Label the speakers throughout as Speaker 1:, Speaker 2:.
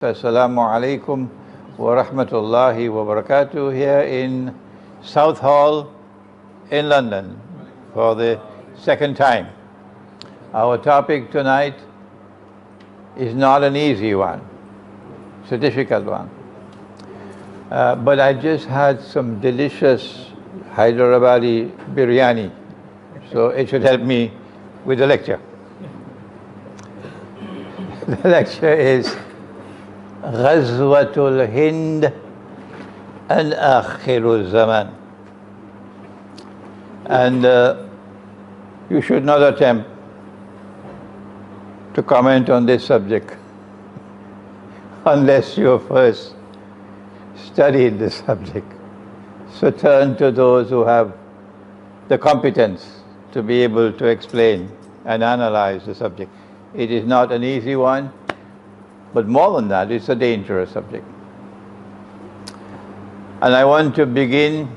Speaker 1: Assalamu alaikum wa rahmatullahi wa barakatuh here in South Hall in London for the second time. Our topic tonight is not an easy one, it's a difficult one. But I just had some delicious Hyderabadi biryani, so it should help me with the lecture. The lecture is GHAZWATUL HIND and Ākhiruz Zamān. And you should not attempt to comment on this subject unless you first studied the subject. So turn to those who have the competence to be able to explain and analyze the subject. It is not an easy one, but more than that, it's a dangerous subject. And I want to begin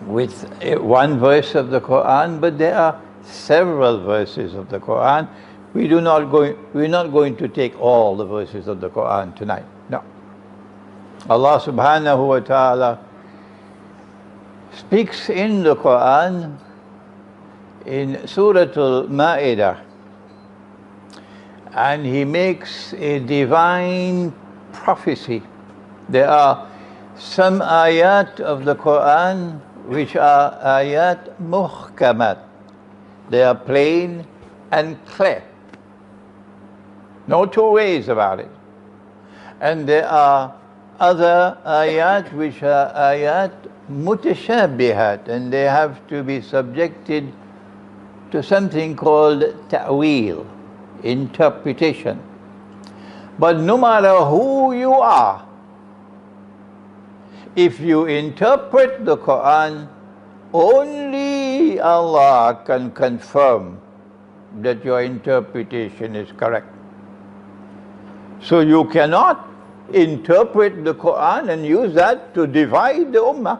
Speaker 1: with one verse of the Qur'an, but there are several verses of the Qur'an. We're not going to take all the verses of the Qur'an tonight. No. Allah subhanahu wa ta'ala speaks in the Qur'an in Suratul Ma'idah, and he makes a divine prophecy. There are some ayat of the Qur'an which are ayat Muhkamat. They are plain and clear. No two ways about it. And there are other ayat which are ayat Mutashabihat, and they have to be subjected to something called ta'wil, interpretation. But no matter who you are, if you interpret the Qur'an, only Allah can confirm that your interpretation is correct. So you cannot interpret the Qur'an and use that to divide the Ummah.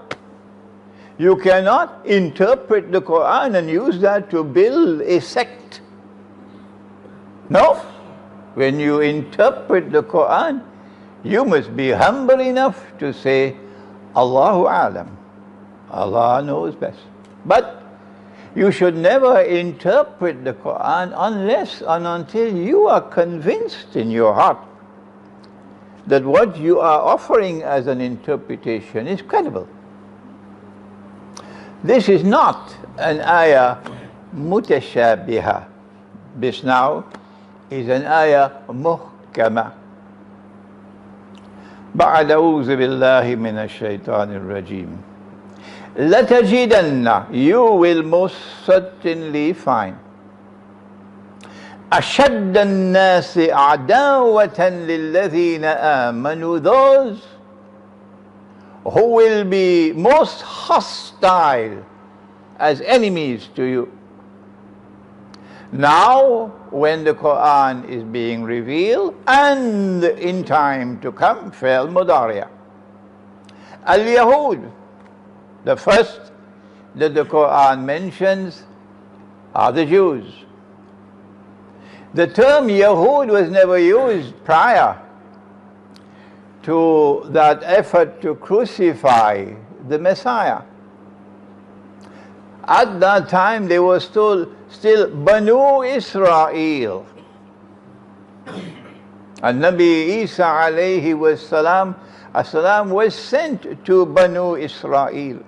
Speaker 1: You cannot interpret the Qur'an and use that to build a sect. No. When you interpret the Qur'an, you must be humble enough to say, Allahu A'lam. Allah knows best. But you should never interpret the Qur'an unless and until you are convinced in your heart that what you are offering as an interpretation is credible. This is not an ayah Mutashabihat. This now is an ayah Muhkamat. بعد أعوذ بالله من الشيطان الرجيم. لتجدن, you will most certainly find, أشد الناس عداوة للذين آمنوا, those who will be most hostile as enemies to you. Now, when the Qur'an is being revealed, and in time to come, fa'al mudariya. Al-Yahud, the first that the Qur'an mentions are the Jews. The term Yahud was never used prior to that effort to crucify the Messiah. At that time they were still Banu Israel. And Nabi Isa alayhi was was sent to Banu Israel.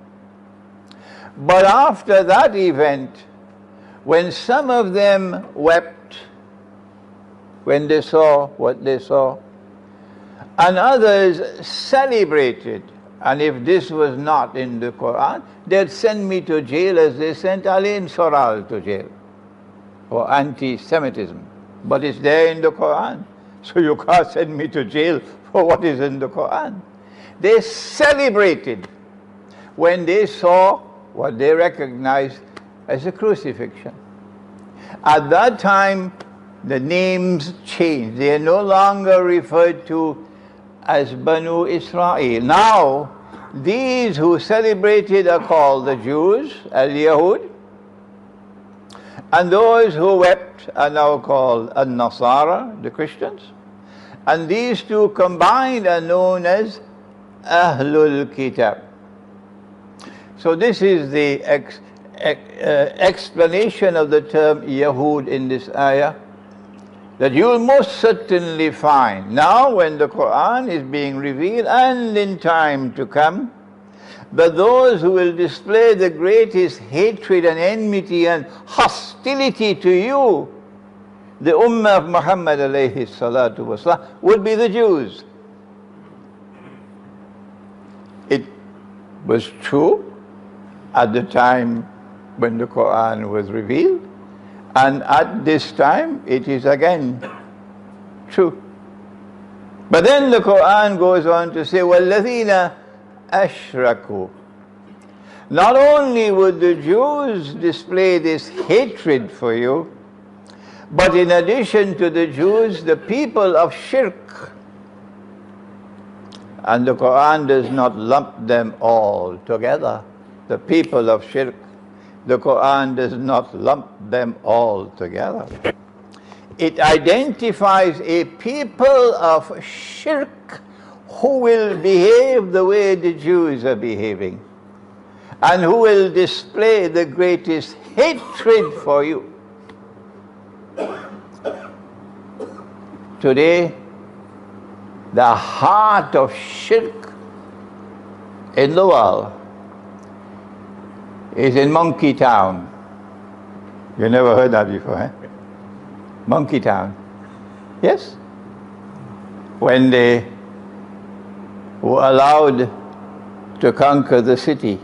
Speaker 1: But after that event, when some of them wept when they saw what they saw, and others celebrated, and if this was not in the Qur'an, they'd send me to jail as they sent Alain Soral to jail for anti-Semitism. But it's there in the Qur'an, so you can't send me to jail for what is in the Qur'an. They celebrated when they saw what they recognized as a crucifixion. At that time, the names changed. They are no longer referred to as Banu Israel. Now, these who celebrated are called the Jews, Al-Yahud, and those who wept are now called Al-Nasara, the Christians, And these two combined are known as Ahlul Kitab. So this is the explanation of the term Yahud in this ayah, that you will most certainly find now when the Qur'an is being revealed and in time to come, that those who will display the greatest hatred and enmity and hostility to you, the Ummah of Muhammad alayhi salatu wasalam, would be the Jews. It was true at the time when the Qur'an was revealed, and at this time it is again true. But then the Qur'an goes on to say, وَالَّذِينَ أَشْرَكُوا. Not only would the Jews display this hatred for you, but in addition to the Jews, the people of shirk. And the Qur'an does not lump them all together. The people of shirk, the Qur'an does not lump them all together. It identifies a people of shirk who will behave the way the Jews are behaving, and who will display the greatest hatred for you. Today, the heart of shirk in the world is in Monkey Town. You never heard that before, eh? Monkey Town. Yes? When they were allowed to conquer the city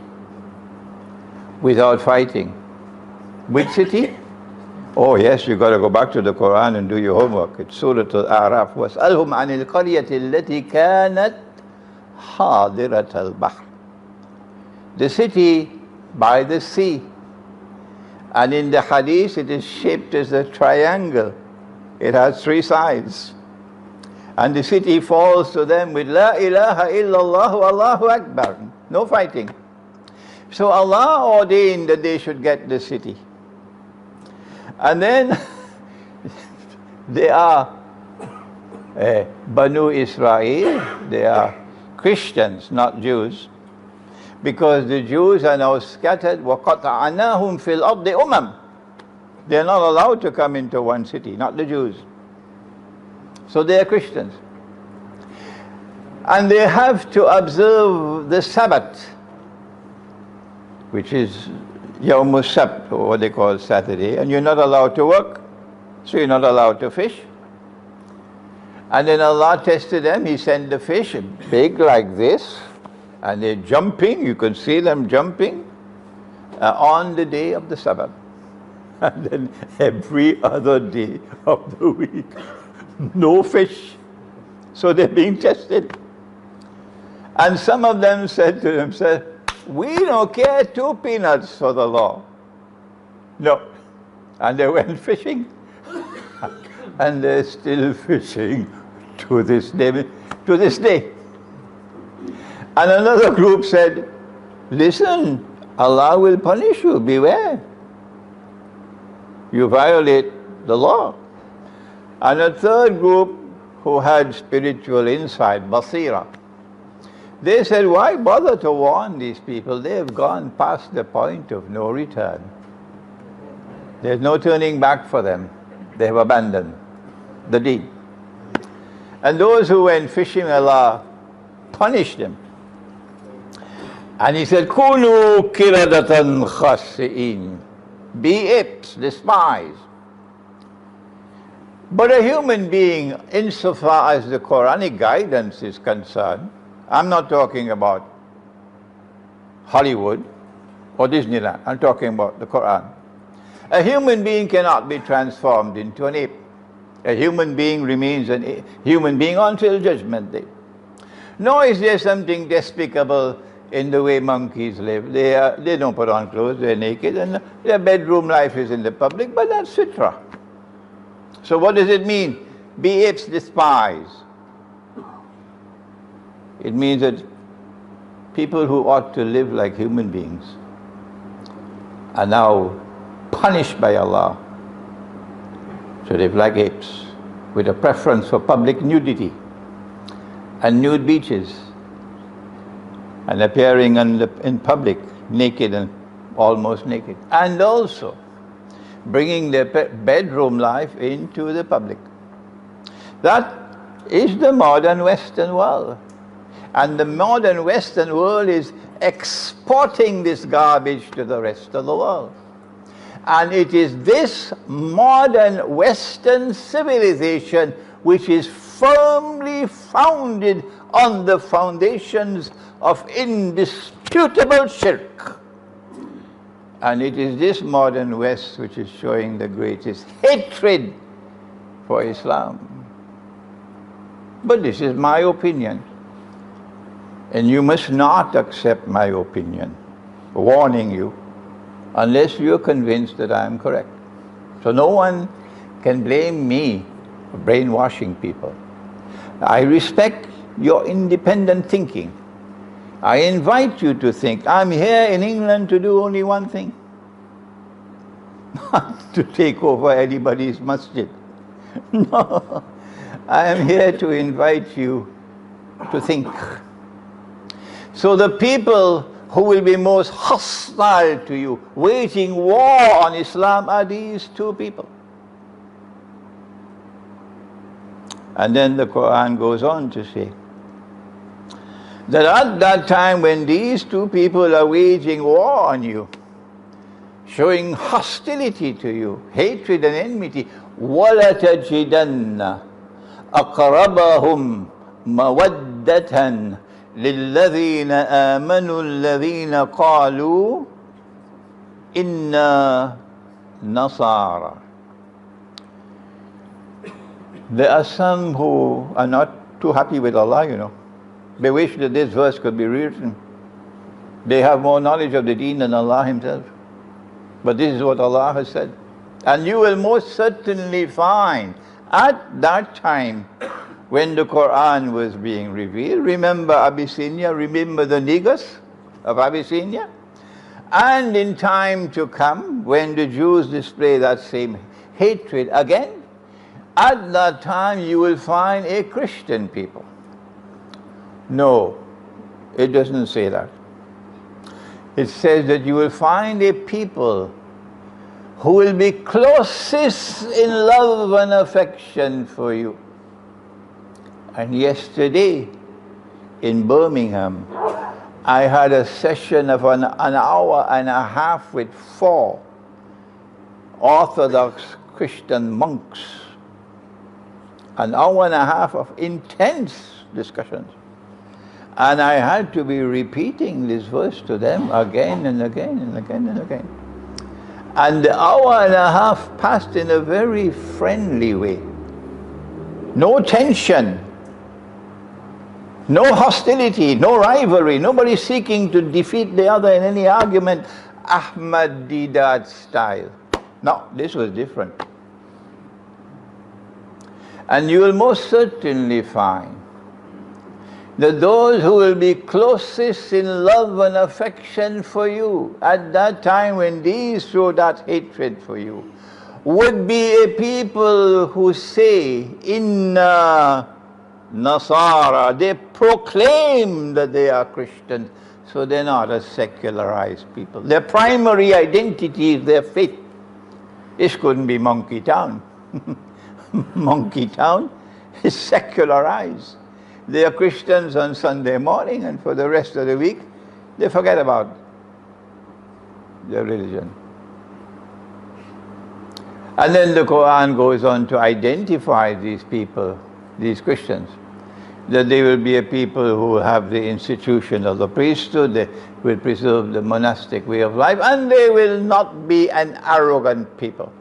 Speaker 1: without fighting. Which city? Oh yes, you got to go back to the Quran and do your homework. It's Surah Al-A'raf. وَاسْأَلْهُمْ عَنِ الْقَرْيَةِ الَّتِي كَانَتْ حَاضِرَةَ الْبَحْرِ. The city by the sea. And in the hadith it is shaped as a triangle. It has three sides. And the city falls to them with La ilaha illallah Allahu Akbar. No fighting. So Allah ordained that they should get the city. And then they are Banu Israel, they are Christians, not Jews, because the Jews are now scattered. وَقَطَعَنَاهُمْ فِي الْأَرْضِ أُمَمٍ. They are not allowed to come into one city, not the Jews. So they are Christians. And they have to observe the Sabbath, which is Yawm al-Sabt, or what they call Saturday, and you're not allowed to work, so you're not allowed to fish. And then Allah tested them. He sent the fish big like this, and they're jumping. You can see them jumping on the day of the Sabbath. And then every other day of the week, no fish. So they're being tested. And some of them said to themselves, we don't care 2 peanuts for the law. No. And they went fishing. And they're still fishing to this day. To this day. And another group said, listen, Allah will punish you, beware. You violate the law. And a third group who had spiritual insight, basira, they said, why bother to warn these people? They have gone past the point of no return. There's no turning back for them. They have abandoned the deed. And those who went fishing, Allah punished them. And He said, Kunu kiradatan khasi'in. Be apes, despised. But a human being, insofar as the Quranic guidance is concerned, I'm not talking about Hollywood or Disneyland. I'm talking about the Quran. A human being cannot be transformed into an ape. A human being remains a human being until Judgment Day. Nor is there something despicable in the way monkeys live. They don't put on clothes, they're naked, and their bedroom life is in the public, but that's fitra. So what does it mean? Be apes, despise. It means that people who ought to live like human beings are now punished by Allah to live like apes. with a preference for public nudity and nude beaches and appearing in public naked and almost naked, and also bringing their bedroom life into the public. That is the modern Western world. And the modern Western world is exporting this garbage to the rest of the world. And it is this modern Western civilization which is firmly founded on the foundations of indisputable shirk. And it is this modern West which is showing the greatest hatred for Islam. But this is my opinion. And you must not accept my opinion, warning you, unless you're convinced that I am correct. So no one can blame me for brainwashing people. I respect your independent thinking. I invite you to think. I'm here in England to do only one thing. Not to take over anybody's masjid. No. I am here to invite you to think. So the people who will be most hostile to you, waging war on Islam, are these two people. And then the Qur'an goes on to say that at that time when these two people are waging war on you, showing hostility to you, hatred and enmity, وَلَتَجِدَنَّ أَقْرَبَهُمْ مَوَدَّةً لِلَّذِينَ آمَنُوا الَّذِينَ قَالُوا إِنَّا نَصَارَى. There are some who are not too happy with Allah, you know. They wish that this verse could be rewritten. They have more knowledge of the deen than Allah Himself. But this is what Allah has said. And you will most certainly find at that time when the Qur'an was being revealed, remember Abyssinia, remember the Negus of Abyssinia? And in time to come, when the Jews display that same hatred again, at that time you will find a Christian people. No, it doesn't say that. It says that you will find a people who will be closest in love and affection for you. And yesterday in Birmingham, I had a session of an hour and a half with 4 Orthodox Christian monks. An hour and a half of intense discussions. And I had to be repeating this verse to them again and again and again and again. And the hour and a half passed in a very friendly way. No tension, no hostility, no rivalry, nobody seeking to defeat the other in any argument, Ahmadiyyat style. No, this was different. And you will most certainly find that those who will be closest in love and affection for you at that time when these show that hatred for you would be a people who say, Inna Nasara. They proclaim that they are Christians, so they're not a secularized people. Their primary identity is their faith. This couldn't be Monkey Town. Monkey Town is secularized. They are Christians on Sunday morning, and for the rest of the week, they forget about their religion. And then the Qur'an goes on to identify these people, these Christians, that they will be a people who have the institution of the priesthood, they will preserve the monastic way of life, and they will not be an arrogant people.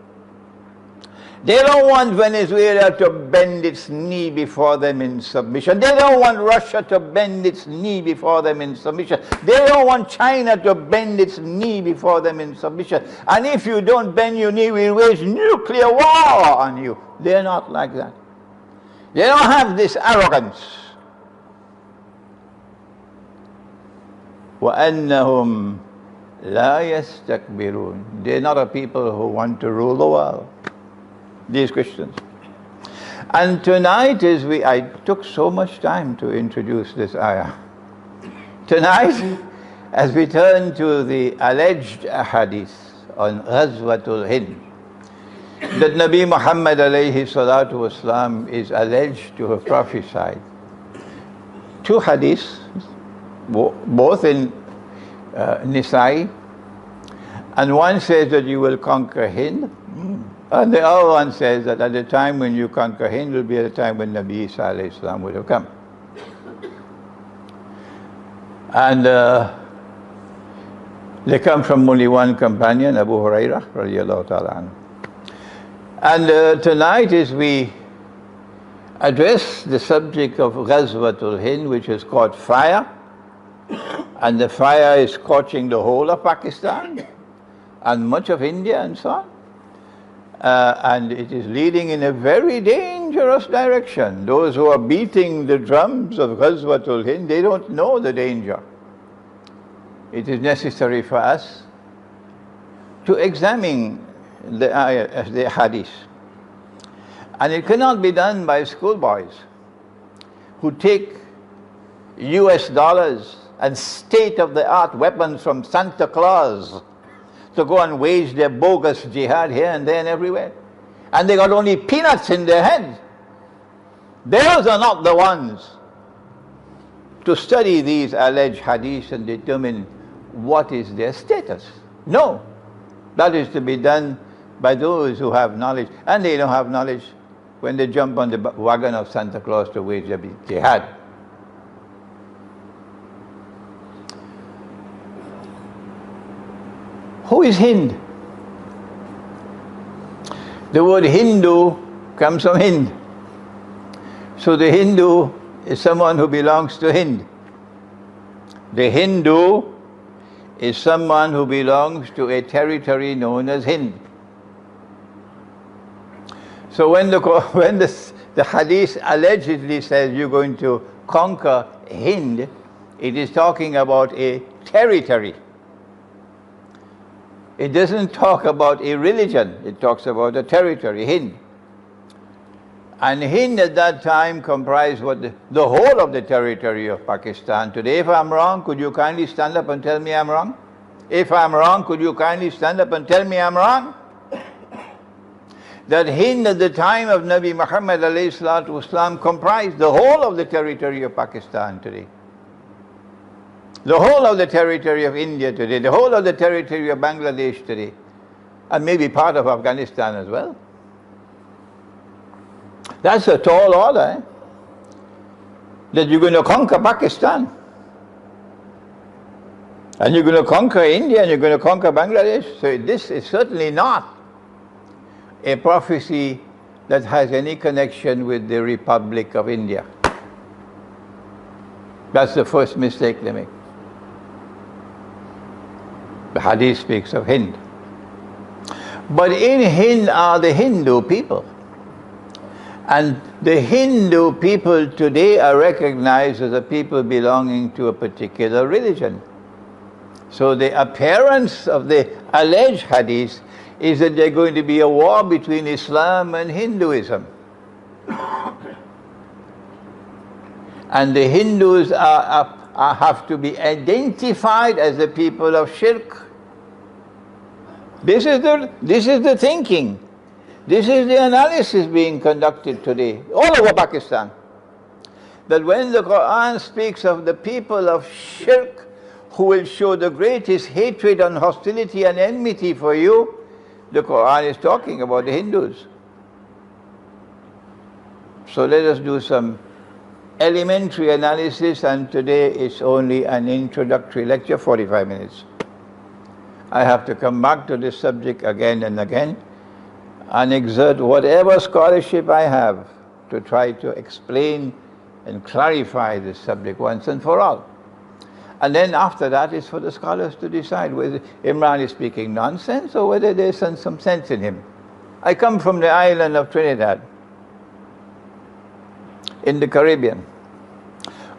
Speaker 1: They don't want Venezuela to bend its knee before them in submission. They don't want Russia to bend its knee before them in submission. They don't want China to bend its knee before them in submission. And if you don't bend your knee, we'll wage nuclear war on you. They're not like that. They don't have this arrogance. وَأَنَّهُمْ لَا يَسْتَكْبِرُونَ. They're not a people who want to rule the world. These Christians. And tonight I took so much time to introduce this ayah. Tonight, as we turn to the alleged hadith on GHAZWATUL HIND, that Nabi Muhammad alayhi salatu wasalam is alleged to have prophesied. Two hadiths, both in Nisa'i, and one says that you will conquer Hind, and the other one says that at the time when you conquer Hind will be at the time when Nabi Isa alayhi salam would have come. And they come from only one companion, Abu Hurairah radiallahu ta'ala anhu. And tonight, as we address the subject of GHAZWATUL HIND, which has caught fire, and the fire is scorching the whole of Pakistan and much of India and so on, and it is leading in a very dangerous direction. Those who are beating the drums of GHAZWATUL HIND, they don't know the danger. It is necessary for us to examine the hadith. And it cannot be done by schoolboys who take US dollars and state-of-the-art weapons from Santa Claus to go and wage their bogus jihad here and there and everywhere. And they got only peanuts in their heads. Those are not the ones to study these alleged hadiths and determine what is their status. No, that is to be done by those who have knowledge, and they don't have knowledge when they jump on the wagon of Santa Claus to wage their jihad. Who is Hind? The word Hindu comes from Hind. So the Hindu is someone who belongs to Hind. The Hindu is someone who belongs to a territory known as Hind. So when the hadith allegedly says you're going to conquer Hind, it is talking about a territory. It doesn't talk about a religion, it talks about a territory, Hind. And Hind at that time comprised the whole of the territory of Pakistan. Today, if I'm wrong, could you kindly stand up and tell me I'm wrong? If I'm wrong, could you kindly stand up and tell me I'm wrong? That Hind at the time of Nabi Muhammad alayhi salatu wasalam comprised the whole of the territory of Pakistan today. The whole of the territory of India today, the whole of the territory of Bangladesh today, and maybe part of Afghanistan as well. That's a tall order, that you're going to conquer Pakistan. And you're going to conquer India, and you're going to conquer Bangladesh. So this is certainly not a prophecy that has any connection with the Republic of India. That's the first mistake they make. The hadith speaks of Hind. But in Hind are the Hindu people. And the Hindu people today are recognized as a people belonging to a particular religion. So the appearance of the alleged hadith is that there's going to be a war between Islam and Hinduism. And the Hindus have to be identified as the people of shirk. This is the thinking. This is the analysis being conducted today, all over Pakistan. That when the Qur'an speaks of the people of shirk who will show the greatest hatred and hostility and enmity for you, the Qur'an is talking about the Hindus. So let us do some elementary analysis, and today it's only an introductory lecture, 45 minutes. I have to come back to this subject again and again and exert whatever scholarship I have to try to explain and clarify this subject once and for all. And then after that, it's for the scholars to decide whether Imran is speaking nonsense or whether there's some sense in him. I come from the island of Trinidad, in the Caribbean,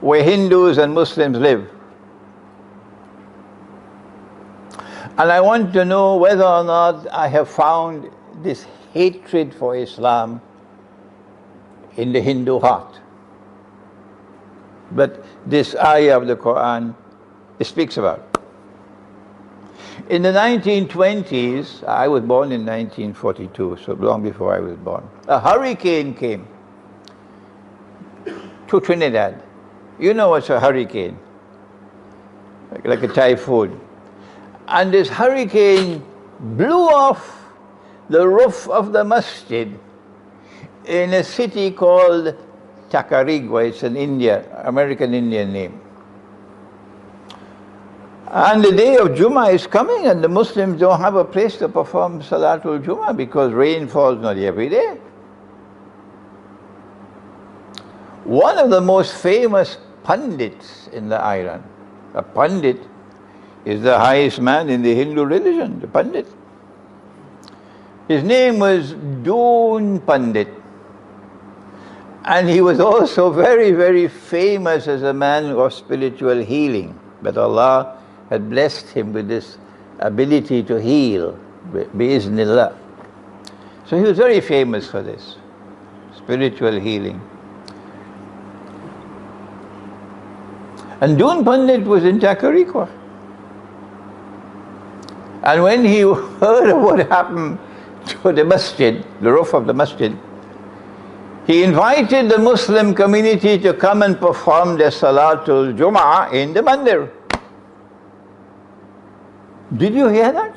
Speaker 1: where Hindus and Muslims live. And I want to know whether or not I have found this hatred for Islam in the Hindu heart. But this ayah of the Qur'an, it speaks about. In the 1920s, I was born in 1942, so long before I was born, a hurricane came to Trinidad. You know what's a hurricane? Like a typhoon. And this hurricane blew off the roof of the masjid in a city called Tacarigua. It's an American Indian name. And the day of Jummah is coming, and the Muslims don't have a place to perform Salatul Jummah because rain falls not every day. One of the most famous pundits in the island, a pundit is the highest man in the Hindu religion, the pundit. His name was Doon Pandit. And he was also very, very famous as a man of spiritual healing. But Allah had blessed him with this ability to heal, bi'iznillah. So he was very famous for this, spiritual healing. And Doon Pandit was in Tacarigua. And when he heard of what happened to the masjid, the roof of the masjid, he invited the Muslim community to come and perform their Salatul Jum'ah in the mandir. Did you hear that?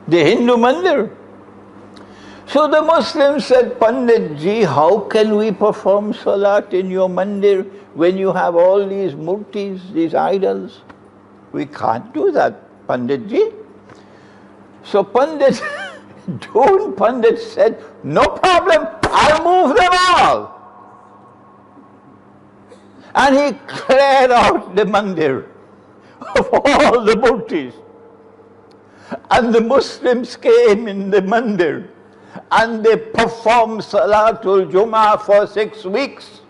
Speaker 1: The Hindu mandir. So the Muslims said, Pandit ji, how can we perform Salat in your mandir when you have all these murtis, these idols? We can't do that, Pandit ji. So Pandit, Doon Pandit said, no problem, I'll move them all. And he cleared out the mandir of all the murtis. And the Muslims came in the mandir and they performed Salatul Jummah for 6 weeks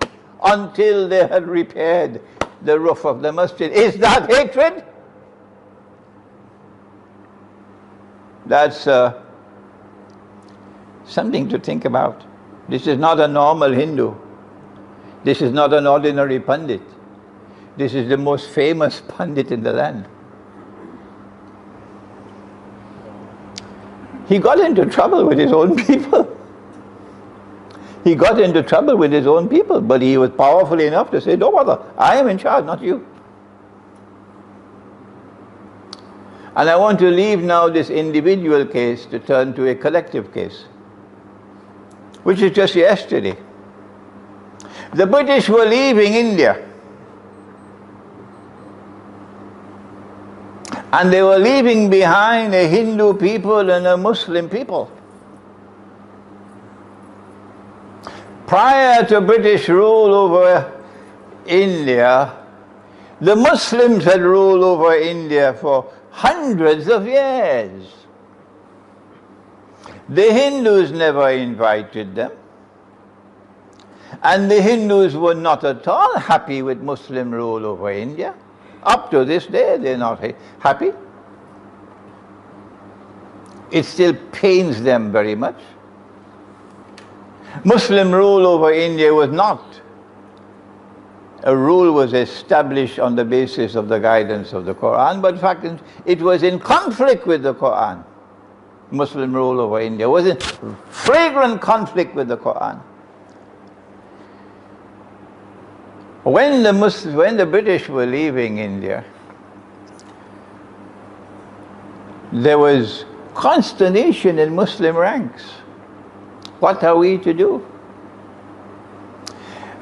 Speaker 1: until they had repaired the roof of the masjid. Is that hatred? That's something to think about. This is not a normal Hindu. This is not an ordinary Pandit. This is the most famous Pandit in the land. He got into trouble with his own people. He got into trouble with his own people, but he was powerful enough to say, don't bother, I am in charge, not you. And I want to leave now this individual case to turn to a collective case, which is just yesterday. The British were leaving India. And they were leaving behind a Hindu people and a Muslim people. Prior to British rule over India, the Muslims had ruled over India for hundreds of years. The Hindus never invited them. And the Hindus were not at all happy with Muslim rule over India. Up to this day, they're not happy. It still pains them very much. Muslim rule over India was not a rule was established on the basis of the guidance of the Qur'an, but in fact it was in conflict with the Qur'an. Muslim rule over India was in flagrant conflict with the Qur'an. When the British were leaving India, there was consternation in Muslim ranks. What are we to do?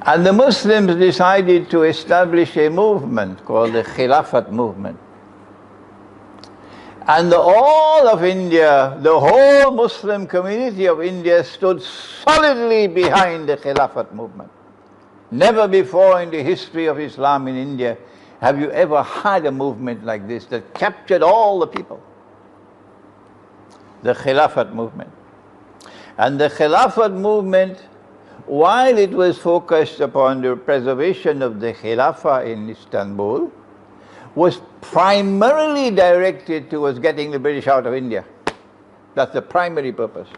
Speaker 1: And the Muslims decided to establish a movement called the Khilafat movement. And all of India, the whole Muslim community of India stood solidly behind the Khilafat movement. Never before in the history of Islam in India have you ever had a movement like this that captured all the people. The Khilafat movement. And the Khilafat movement, while it was focused upon the preservation of the Khilafah in Istanbul, was primarily directed towards getting the British out of India. That's the primary purpose.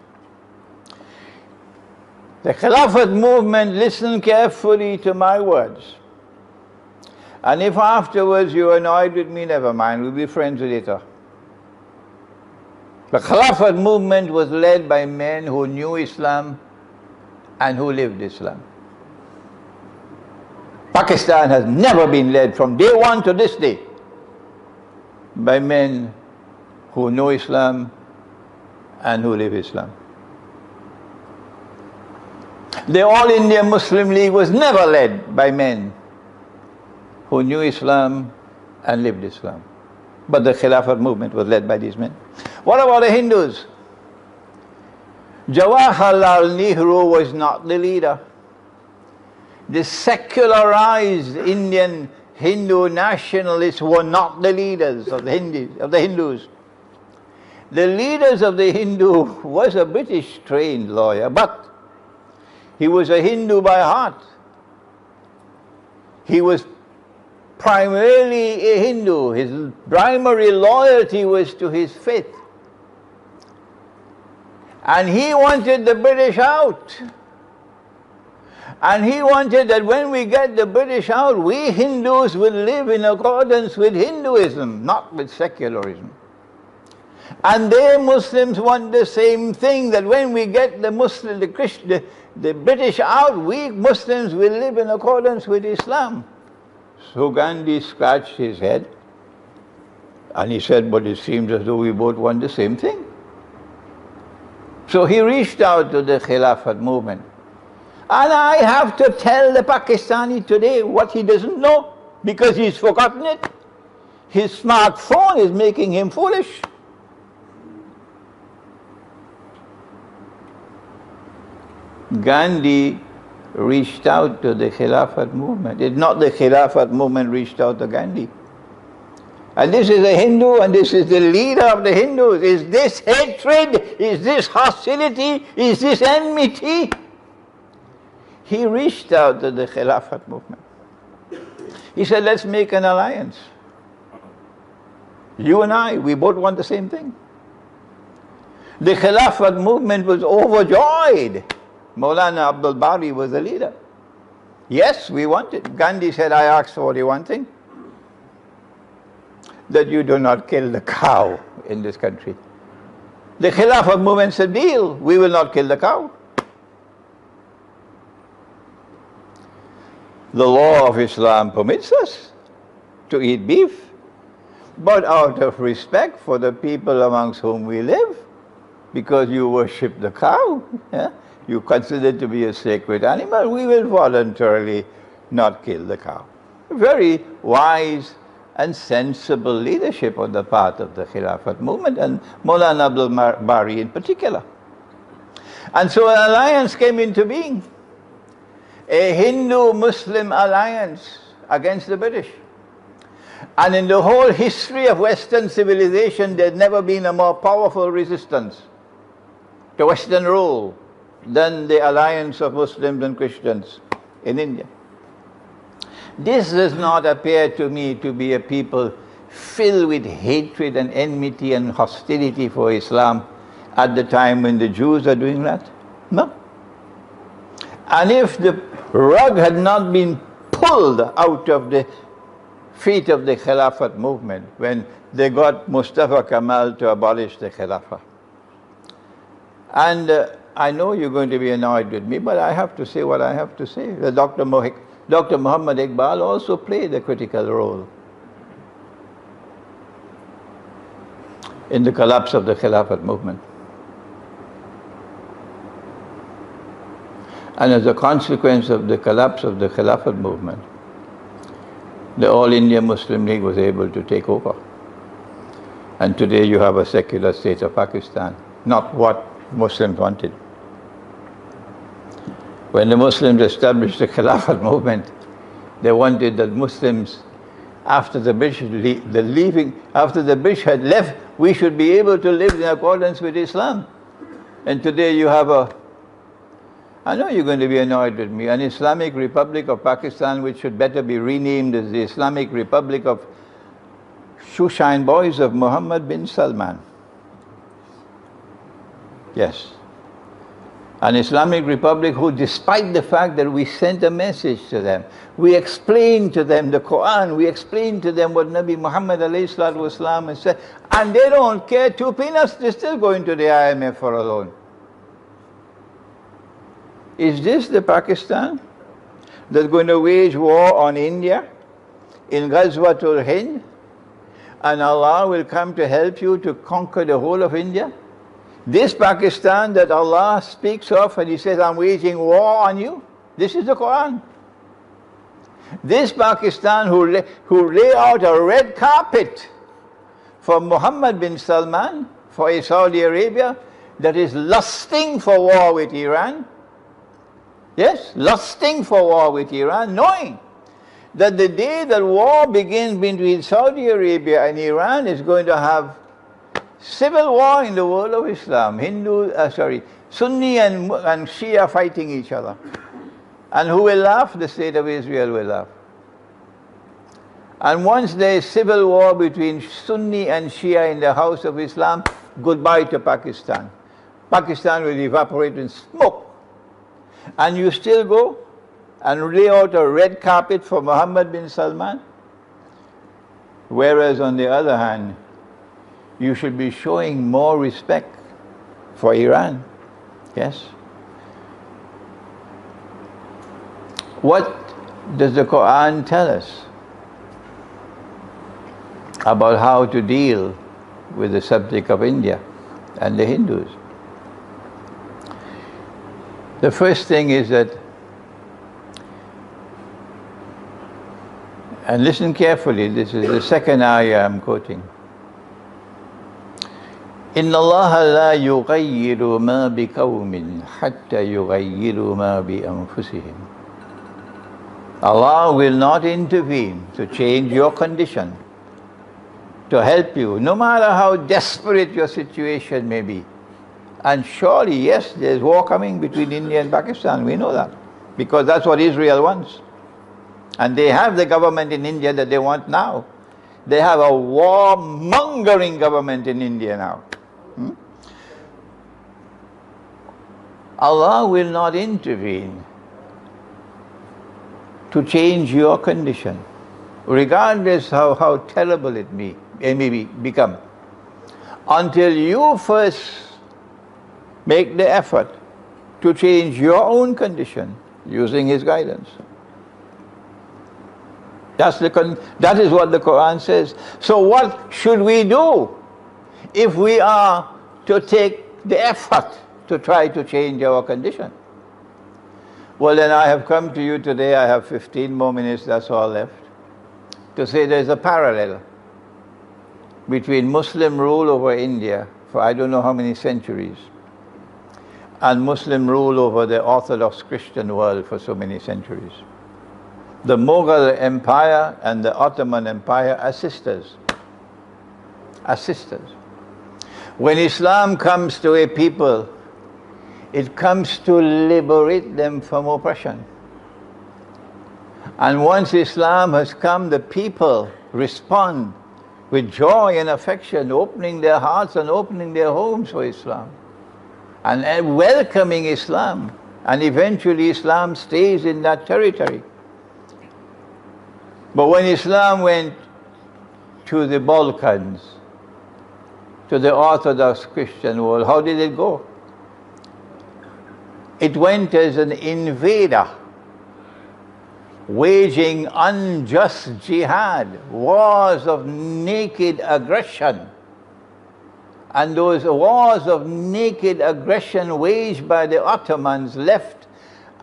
Speaker 1: The Khilafat movement, listen carefully to my words. And if afterwards you're annoyed with me, never mind, we'll be friends later. The Khilafat movement was led by men who knew Islam and who lived Islam. Pakistan has never been led from day one to this day by men who know Islam and who live Islam. The All India Muslim League was never led by men who knew Islam and lived Islam. But the Khilafat movement was led by these men. What about the Hindus? Jawaharlal Nehru was not the leader. The secularized Indian Hindu nationalists were not the leaders of the Hindus. The leaders of the Hindu was a British trained lawyer, but he was a Hindu by heart. He was primarily a Hindu. His primary loyalty was to his faith. And he wanted the British out. And he wanted that when we get the British out, we Hindus will live in accordance with Hinduism, not with secularism. And they Muslims want the same thing, that when we get the British out, we Muslims will live in accordance with Islam. So Gandhi scratched his head and he said, but it seems as though we both want the same thing. So he reached out to the Khilafat movement. And I have to tell the Pakistani today what he doesn't know, because he's forgotten it. His smartphone is making him foolish. Gandhi reached out to the Khilafat movement. It's not the Khilafat movement reached out to Gandhi. And this is a Hindu, and this is the leader of the Hindus. Is this hatred? Is this hostility? Is this enmity? He reached out to the Khilafat movement. He said, let's make an alliance. You and I, we both want the same thing. The Khilafat movement was overjoyed. Maulana Abdul Bari was the leader. Yes, we want it. Gandhi said, I asked for only one thing, that you do not kill the cow in this country. The Khilafat movement said, deal, we will not kill the cow. The law of Islam permits us to eat beef, but out of respect for the people amongst whom we live, because you worship the cow, you consider it to be a sacred animal, we will voluntarily not kill the cow. Very wise and sensible leadership on the part of the Khilafat movement, and Maulana Abdul Bari in particular. And so an alliance came into being. A Hindu-Muslim alliance against the British. And in the whole history of Western civilization, there's never been a more powerful resistance to Western rule than the alliance of Muslims and Christians in India. This does not appear to me to be a people filled with hatred and enmity and hostility for Islam at the time when the Jews are doing that. No. And if the rug had not been pulled out of the feet of the Khilafat movement when they got Mustafa Kemal to abolish the Khilafah. And I know you're going to be annoyed with me, but I have to say what I have to say. Dr. Muhammad Iqbal also played a critical role in the collapse of the Khilafat movement. And as a consequence of the collapse of the Khilafat movement, the All India Muslim League was able to take over. And today you have a secular state of Pakistan, not what Muslims wanted. When the Muslims established the Khilafat movement, they wanted that Muslims, after the British had left, we should be able to live in accordance with Islam. And today you have I know you're going to be annoyed with me, an Islamic Republic of Pakistan which should better be renamed as the Islamic Republic of Shoeshine Boys of Muhammad bin Salman. Yes. An Islamic Republic who, despite the fact that we sent a message to them, we explained to them the Qur'an, we explained to them what Nabi Muhammad ﷺ has said, and they don't care 2 peanuts, they're still going to the IMF for a loan. Is this the Pakistan that's going to wage war on India in GHAZWATUL HIND, and Allah will come to help you to conquer the whole of India? This Pakistan that Allah speaks of and He says, I'm waging war on you, this is the Qur'an. This Pakistan who lay out a red carpet for Muhammad bin Salman, for Saudi Arabia, that is lusting for war with Iran. Yes, lusting for war with Iran, knowing that the day that war begins between Saudi Arabia and Iran is going to have civil war in the world of Islam. Sunni and Shia fighting each other. And who will laugh? The state of Israel will laugh. And once there is civil war between Sunni and Shia in the house of Islam, goodbye to Pakistan. Pakistan will evaporate in smoke. And you still go and lay out a red carpet for Muhammad bin Salman? Whereas on the other hand, you should be showing more respect for Iran. Yes? What does the Qur'an tell us about how to deal with the subject of India and the Hindus? The first thing is that, and listen carefully, this is the second ayah I'm quoting. إِنَّ اللَّهَ لَا يُغَيِّرُ مَا بِقَوْمٍ حَتَّى يُغَيِّرُوا مَا بِأَنفُسِهِمْ. Allah will not intervene to change your condition, to help you, no matter how desperate your situation may be. And surely, yes, there's war coming between India and Pakistan, we know that, because that's what Israel wants. And they have the government in India that they want now. They have a war-mongering government in India now. Allah will not intervene to change your condition, regardless how terrible it may become, until you first make the effort to change your own condition using His guidance. That is what the Qur'an says. So what should we do if we are to take the effort to try to change our condition? Well, then I have come to you today, I have 15 more minutes, that's all left, to say there's a parallel between Muslim rule over India for I don't know how many centuries and Muslim rule over the Orthodox Christian world for so many centuries. The Mughal Empire and the Ottoman Empire are sisters. Are sisters. When Islam comes to a people, it comes to liberate them from oppression. And once Islam has come, the people respond with joy and affection, opening their hearts and opening their homes for Islam, and welcoming Islam. And eventually Islam stays in that territory. But when Islam went to the Balkans, to the Orthodox Christian world, how did it go? It went as an invader, waging unjust jihad, wars of naked aggression. And those wars of naked aggression waged by the Ottomans left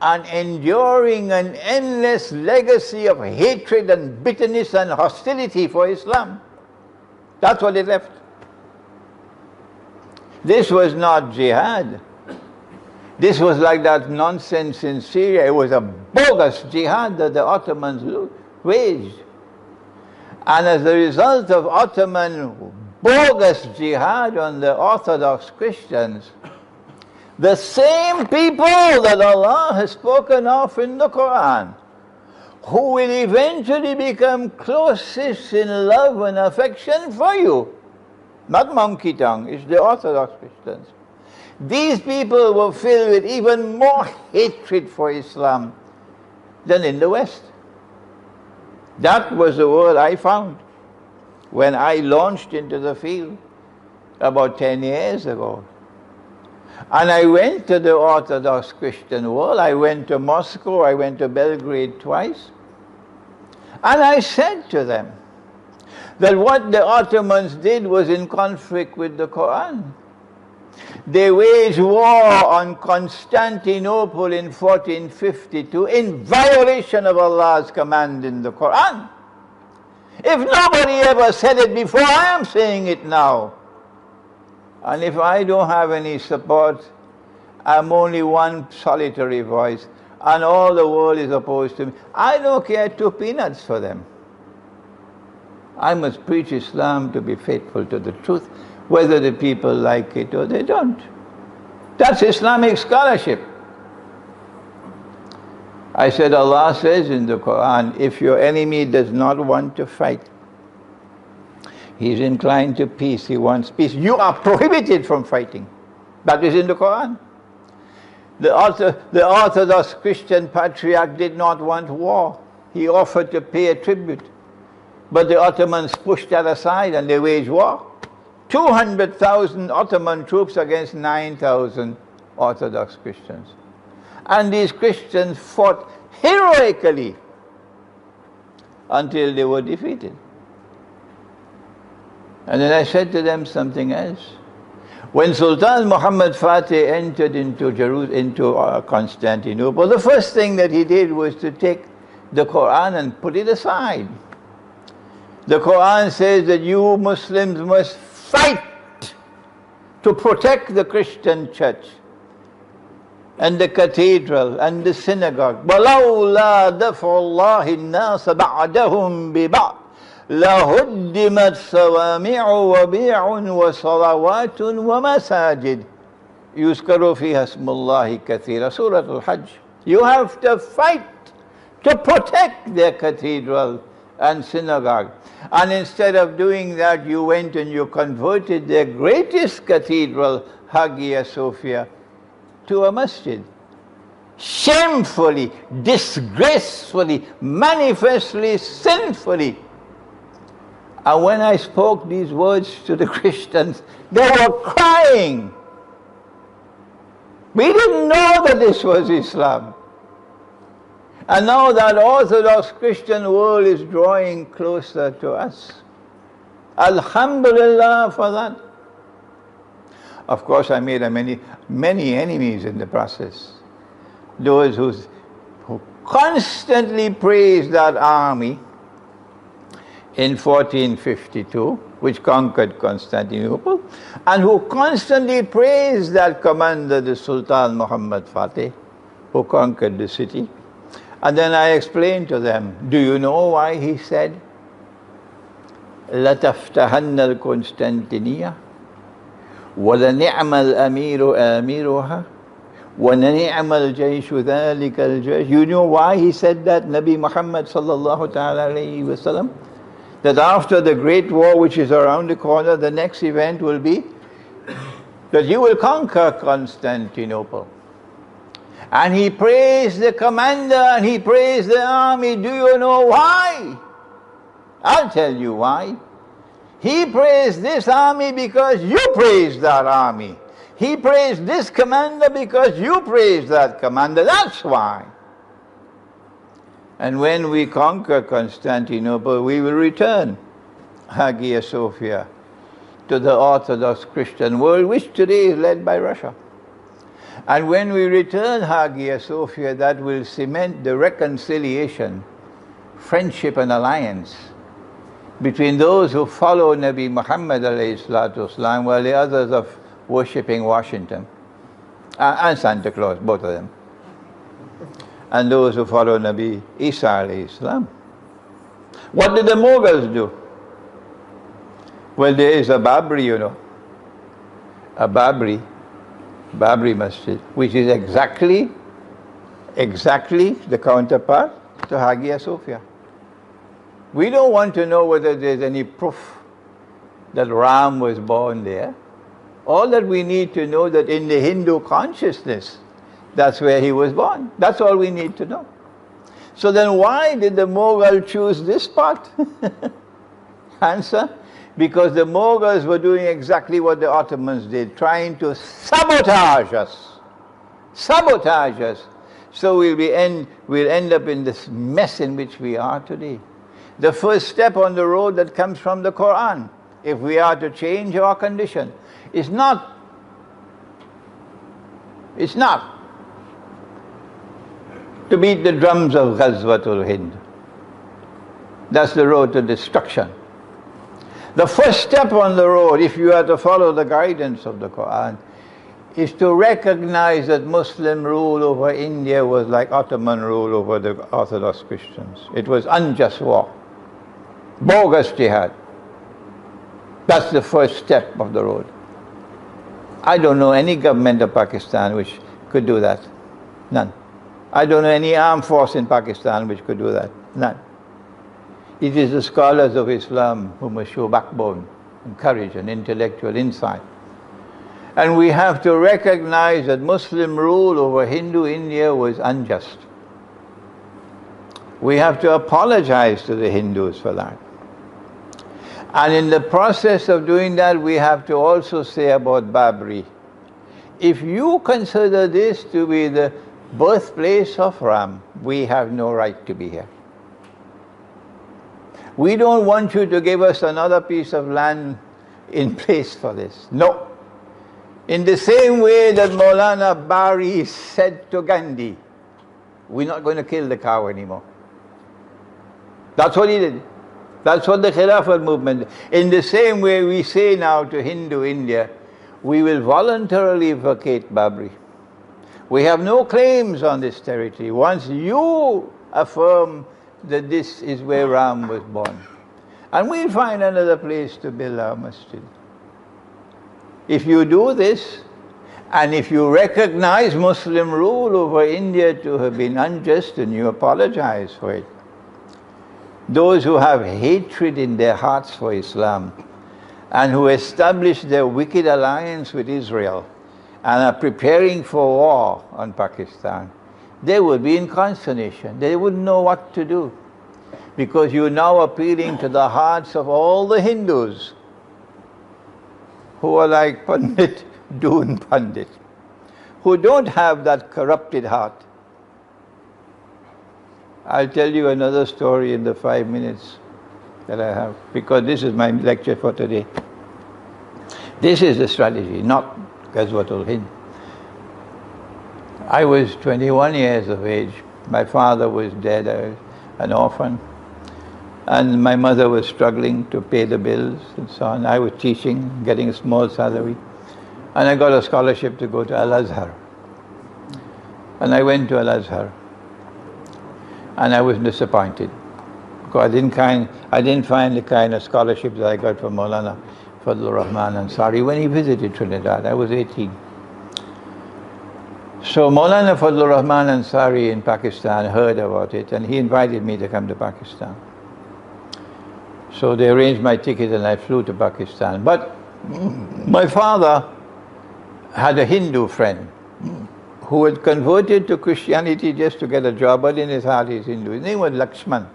Speaker 1: an enduring and endless legacy of hatred and bitterness and hostility for Islam. That's what it left. This was not jihad. This was like that nonsense in Syria. It was a bogus jihad that the Ottomans waged. And as a result of Ottoman bogus jihad on the Orthodox Christians, the same people that Allah has spoken of in the Qur'an, who will eventually become closest in love and affection for you, not monkey tongue, it's the Orthodox Christians. These people were filled with even more hatred for Islam than in the West. That was the world I found when I launched into the field about 10 years ago. And I went to the Orthodox Christian world. I went to Moscow, I went to Belgrade twice. And I said to them that what the Ottomans did was in conflict with the Qur'an. They waged war on Constantinople in 1452 in violation of Allah's command in the Qur'an. If nobody ever said it before, I am saying it now. And if I don't have any support, I'm only one solitary voice, and all the world is opposed to me. I don't care 2 peanuts for them. I must preach Islam to be faithful to the truth, whether the people like it or they don't. That's Islamic scholarship. I said, Allah says in the Qur'an, if your enemy does not want to fight, he's inclined to peace, he wants peace, you are prohibited from fighting. That is in the Qur'an. The Orthodox Christian patriarch did not want war. He offered to pay a tribute. But the Ottomans pushed that aside and they waged war. 200,000 Ottoman troops against 9,000 Orthodox Christians. And these Christians fought heroically until they were defeated. And then I said to them something else. When Sultan Muhammad Fatih entered into Constantinople, the first thing that he did was to take the Qur'an and put it aside. The Qur'an says that you Muslims must fight to protect the Christian church and the cathedral and the synagogue. وَلَوْلَا دَفْعُ اللَّهِ النَّاسَ بَعْدَهُمْ بِبَعْضٍ لَهُدِّمَتْ صَوَامِعُ وَبِيعٌ وَصَلَوَاتٌ وَمَسَاجِدٌ يُذْكَرُ فِيهَا اسْمُ اللَّهِ كَثِيرًا. Surah Al-Hajj. You have to fight to protect their cathedral and synagogue. And instead of doing that, you went and you converted their greatest cathedral, Hagia Sophia, to a masjid. Shamefully, disgracefully, manifestly, sinfully. And when I spoke these words to the Christians, they were crying. We didn't know that this was Islam. And now that Orthodox Christian world is drawing closer to us. Alhamdulillah for that. Of course, I made many enemies in the process. Those who constantly praised that army in 1452, which conquered Constantinople, and who constantly praised that commander, the Sultan Muhammad Fatih, who conquered the city. And then I explained to them, do you know why he said, لَتَفْتَحَنَّ الْقُنْسْتَنْتِنِيَّةِ وَلَنِعْمَ الْأَمِيرُ آمِرُهَا وَنِعْمَ الْجَيْشُ ذَلِكَ الْجَيْشُ. You know why he said that, Nabi Muhammad sallallahu ta'ala alayhi wa sallam? That after the great war which is around the corner, the next event will be that you will conquer Constantinople. And he praised the commander and he praised the army. Do you know why? I'll tell you why. He praised this army because you praised that army. He praised this commander because you praised that commander. That's why. And when we conquer Constantinople, we will return Hagia Sophia to the Orthodox Christian world, which today is led by Russia. And when we return Hagia Sophia, that will cement the reconciliation, friendship and alliance between those who follow Nabi Muhammad alayhi salatu wasalam, while the others are worshipping Washington and Santa Claus, both of them. And those who follow Nabi Isa alayhi salam. What did the Mughals do? Well, there is a Babri, you know. A Babri Masjid, which is exactly the counterpart to Hagia Sophia. We don't want to know whether there's any proof that Ram was born there. All that we need to know that in the Hindu consciousness, that's where he was born. That's all we need to know. So then why did the Mughal choose this spot? Answer, because the Mughals were doing exactly what the Ottomans did, trying to sabotage us. Sabotage us. So we'll end up in this mess in which we are today. The first step on the road that comes from the Qur'an, if we are to change our condition, is not to beat the drums of GHAZWATUL HIND. That's the road to destruction. The first step on the road, if you are to follow the guidance of the Qur'an, is to recognize that Muslim rule over India was like Ottoman rule over the Orthodox Christians. It was unjust war, bogus jihad. That's the first step of the road. I don't know any government of Pakistan which could do that. None. I don't know any armed force in Pakistan which could do that. None. It is the scholars of Islam who must show backbone and courage and intellectual insight. And we have to recognize that Muslim rule over Hindu India was unjust. We have to apologize to the Hindus for that. And in the process of doing that, we have to also say about Babri, if you consider this to be the birthplace of Ram, we have no right to be here. We don't want you to give us another piece of land in place for this. No. In the same way that Maulana Bari said to Gandhi, we're not going to kill the cow anymore. That's what he did. That's what the Khilafat movement did. In the same way we say now to Hindu India, we will voluntarily vacate Babri. We have no claims on this territory. Once you affirm that this is where Ram was born, and we'll find another place to build our masjid. If you do this, and if you recognize Muslim rule over India to have been unjust and you apologize for it, those who have hatred in their hearts for Islam and who establish their wicked alliance with Israel and are preparing for war on Pakistan, they would be in consternation. They wouldn't know what to do, because you're now appealing to the hearts of all the Hindus who are like Pandit, Doon Pandit, who don't have that corrupted heart. I'll tell you another story in the 5 minutes that I have, because this is my lecture for today. This is the strategy, not GHAZWATUL HIND. I was 21 years of age. My father was dead, I was an orphan. And my mother was struggling to pay the bills and so on. I was teaching, getting a small salary. And I got a scholarship to go to Al-Azhar. And I went to Al-Azhar. And I was disappointed, because I didn't find the kind of scholarship that I got from Maulana Fadlur Rahman Ansari when he visited Trinidad. I was 18. So Maulana Fadlur Rahman Ansari in Pakistan heard about it, and he invited me to come to Pakistan. So they arranged my ticket and I flew to Pakistan. But my father had a Hindu friend who had converted to Christianity just to get a job, but in his heart he's Hindu. His name was Lakshman.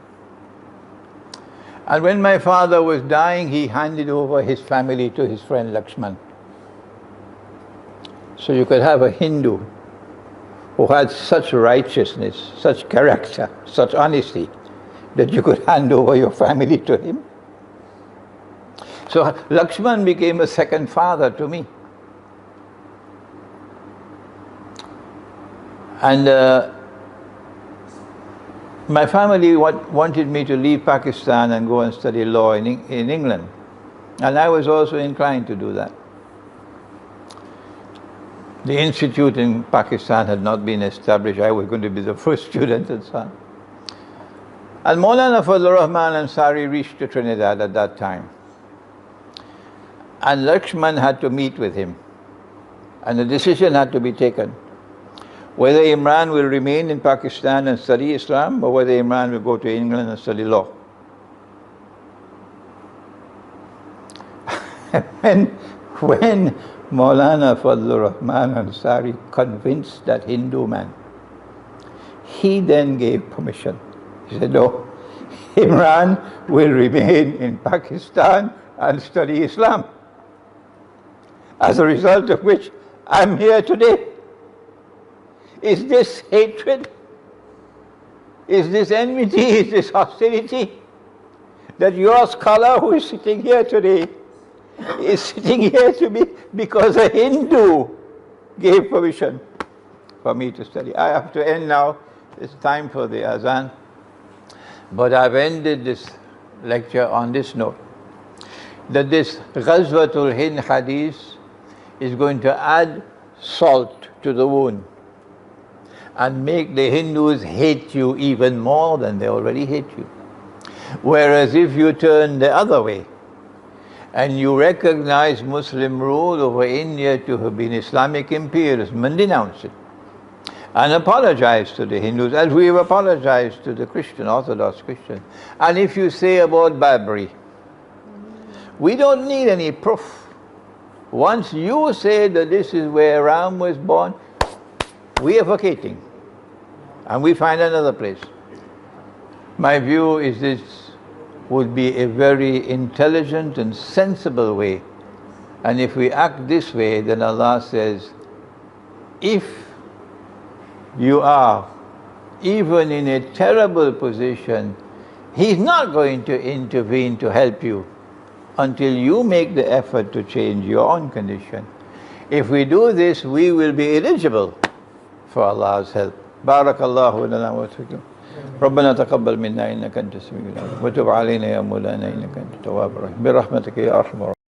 Speaker 1: And when my father was dying, he handed over his family to his friend Lakshman. So you could have a Hindu who had such righteousness, such character, such honesty, that you could hand over your family to him. So Lakshman became a second father to me. And my family wanted me to leave Pakistan and go and study law in England. And I was also inclined to do that. The institute in Pakistan had not been established. I was going to be the first student and so on. And Maulana Fadlur Rahman Ansari reached to Trinidad at that time. And Lakshman had to meet with him. And a decision had to be taken, whether Imran will remain in Pakistan and study Islam, or whether Imran will go to England and study law. when Maulana Fadlur Rahman Ansari convinced that Hindu man, he then gave permission. He said, no, Imran will remain in Pakistan and study Islam. As a result of which, I'm here today. Is this hatred? Is this enmity? Is this hostility? That your scholar who is sitting here today is sitting here to me because a Hindu gave permission for me to study. I have to end now. It's time for the azan. But I've ended this lecture on this note, that this GHAZWATUL HIND hadith is going to add salt to the wound and make the Hindus hate you even more than they already hate you. Whereas if you turn the other way and you recognize Muslim rule over India to have been Islamic imperialism and denounce it, and apologize to the Hindus as we have apologized to the Christian, Orthodox Christians. And if you say about Babri, we don't need any proof. Once you say that this is where Ram was born, we are vacating and we find another place. My view is this would be a very intelligent and sensible way. And if we act this way, then Allah says, if you are even in a terrible position, He's not going to intervene to help you until you make the effort to change your own condition. If we do this, we will be eligible for Allah's help. Barakallahu lana wa fikum. ربنا تقبل منا إنك أنت السميع العليم وتب علينا يا مولانا إنك أنت التواب الرحيم برحمتك يا أرحم الراحمين.